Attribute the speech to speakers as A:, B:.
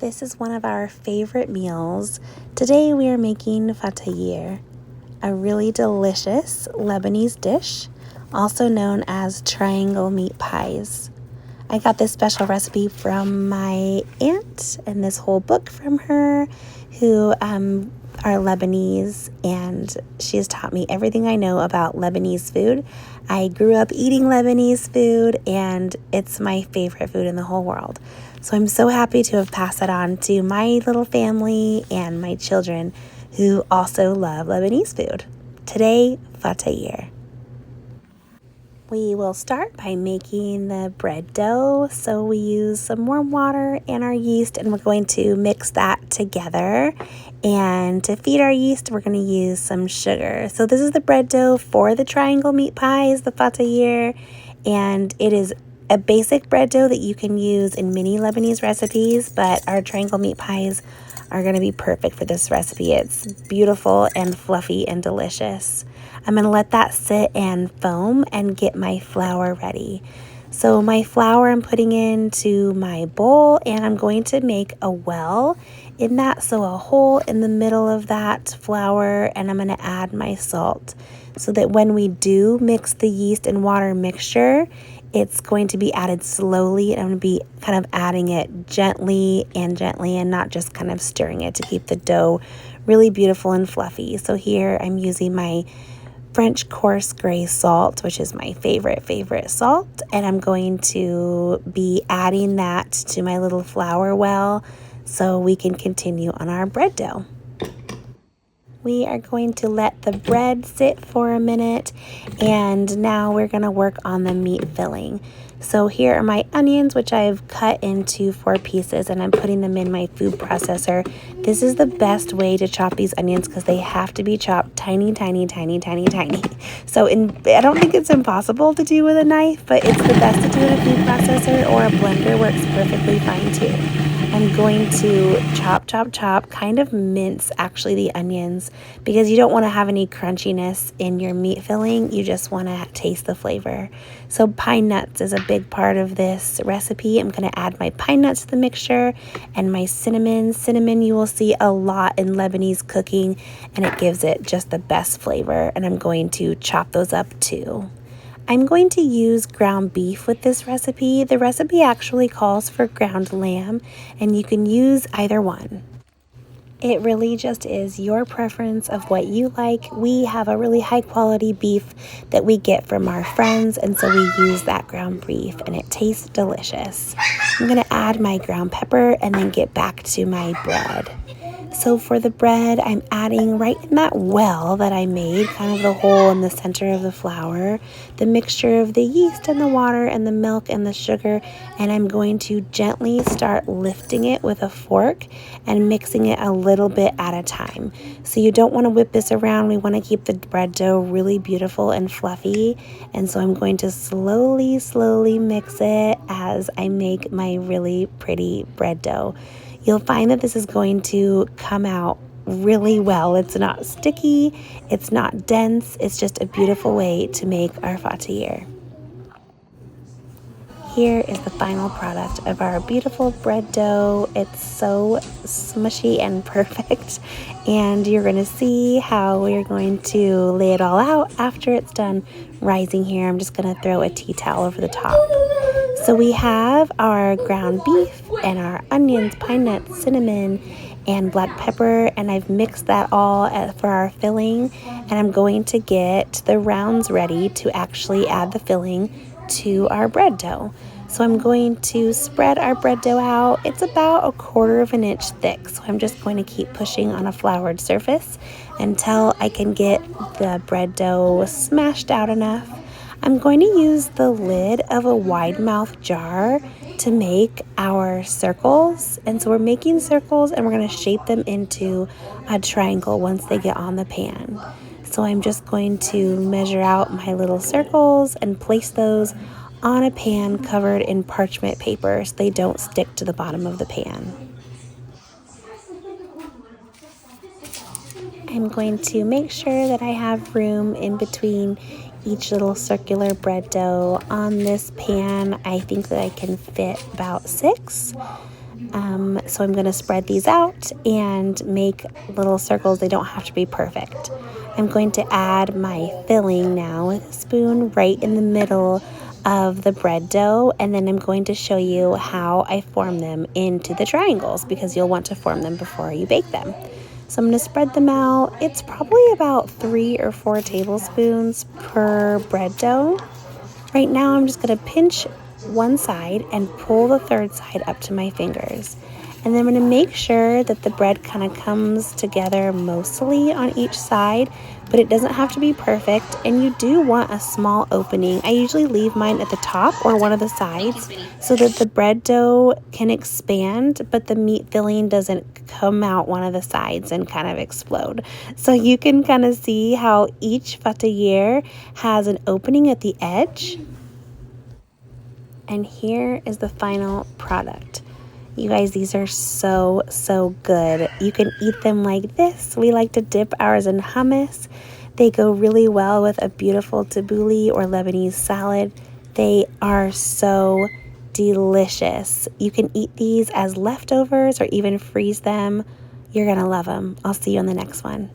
A: This is one of our favorite meals. Today we are making Ftayir, a really delicious Lebanese dish, also known as triangle meat pies. I got this special recipe from my aunt and this whole book from her, who are Lebanese, and she has taught me everything I know about Lebanese food. I grew up eating Lebanese food, and it's my favorite food in the whole world. So I'm so happy to have passed it on to my little family and my children who also love Lebanese food. Today, Ftayir. We will start by making the bread dough. So we use some warm water and our yeast, and we're going to mix that together. And to feed our yeast, we're going to use some sugar. So this is the bread dough for the triangle meat pies, the Ftayir, and it is a basic bread dough that you can use in many Lebanese recipes, but our triangle meat pies are going to be perfect for this recipe. It's beautiful and fluffy and delicious. I'm going to let that sit and foam and get my flour ready. So my flour I'm putting into my bowl, and I'm going to make a well in that, so a hole in the middle of that flour, and I'm going to add my salt so that when we do mix the yeast and water mixture, it's going to be added slowly, and I'm going to be kind of adding it gently and not just kind of stirring it to keep the dough really beautiful and fluffy. So here I'm using my French coarse gray salt, which is my favorite salt, and I'm going to be adding that to my little flour well so we can continue on our bread dough. We are going to let the bread sit for a minute, and now we're going to work on the meat filling. So here are my onions, which I've cut into 4 pieces, and I'm putting them in my food processor. This is the best way to chop these onions because they have to be chopped tiny. So I don't think it's impossible to do with a knife, but it's the best to do in a food processor, or a blender works perfectly fine too. I'm going to chop, kind of mince actually the onions, because you don't want to have any crunchiness in your meat filling. You just want to taste the flavor. So pine nuts is a big part of this recipe. I'm going to add my pine nuts to the mixture and my cinnamon. Cinnamon you will see a lot in Lebanese cooking, and it gives it just the best flavor. And I'm going to chop those up too. I'm going to use ground beef with this recipe. The recipe actually calls for ground lamb, and you can use either one. It really just is your preference of what you like. We have a really high quality beef that we get from our friends, and so we use that ground beef, and it tastes delicious. I'm going to add my ground pepper and then get back to my bread. So for the bread, I'm adding right in that well that I made, kind of the hole in the center of the flour, the mixture of the yeast and the water and the milk and the sugar, and I'm going to gently start lifting it with a fork and mixing it a little bit at a time. So you don't want to whip this around. We want to keep the bread dough really beautiful and fluffy, and so I'm going to slowly mix it as I make my really pretty bread dough. You'll find that this is going to come out really well. It's not sticky, it's not dense, it's just a beautiful way to make our Ftayir. Here is the final product of our beautiful bread dough. It's so smushy and perfect, and you're going to see how we're going to lay it all out after it's done rising here. I'm just going to throw a tea towel over the top. So we have our ground beef and our onions, pine nuts, cinnamon, and black pepper, and I've mixed that all for our filling, and I'm going to get the rounds ready to actually add the filling to our bread dough. So I'm going to spread our bread dough out. It's about 1/4 of an inch thick, so I'm just going to keep pushing on a floured surface until I can get the bread dough smashed out enough. I'm going to use the lid of a wide mouth jar to make our circles, and so we're making circles, and we're going to shape them into a triangle once they get on the pan. So I'm just going to measure out my little circles and place those on a pan covered in parchment paper so they don't stick to the bottom of the pan. I'm going to make sure that I have room in between each little circular bread dough. On this pan, I think that I can fit about 6. So I'm going to spread these out and make little circles. They don't have to be perfect. I'm going to add my filling now with a spoon right in the middle of the bread dough, and then I'm going to show you how I form them into the triangles because you'll want to form them before you bake them. So I'm going to spread them out. It's probably about 3 or 4 tablespoons per bread dough. Right now I'm just going to pinch one side and pull the third side up to my fingers. And then I'm going to make sure that the bread kind of comes together mostly on each side, but it doesn't have to be perfect. And you do want a small opening. I usually leave mine at the top or one of the sides so that the bread dough can expand, but the meat filling doesn't come out one of the sides and kind of explode. So you can kind of see how each Ftayir has an opening at the edge. And here is the final product. You guys, these are so good. You can eat them like this. We like to dip ours in hummus. They go really well with a beautiful tabbouleh or Lebanese salad. They are so delicious. You can eat these as leftovers or even freeze them. You're gonna love them. I'll see you on the next one.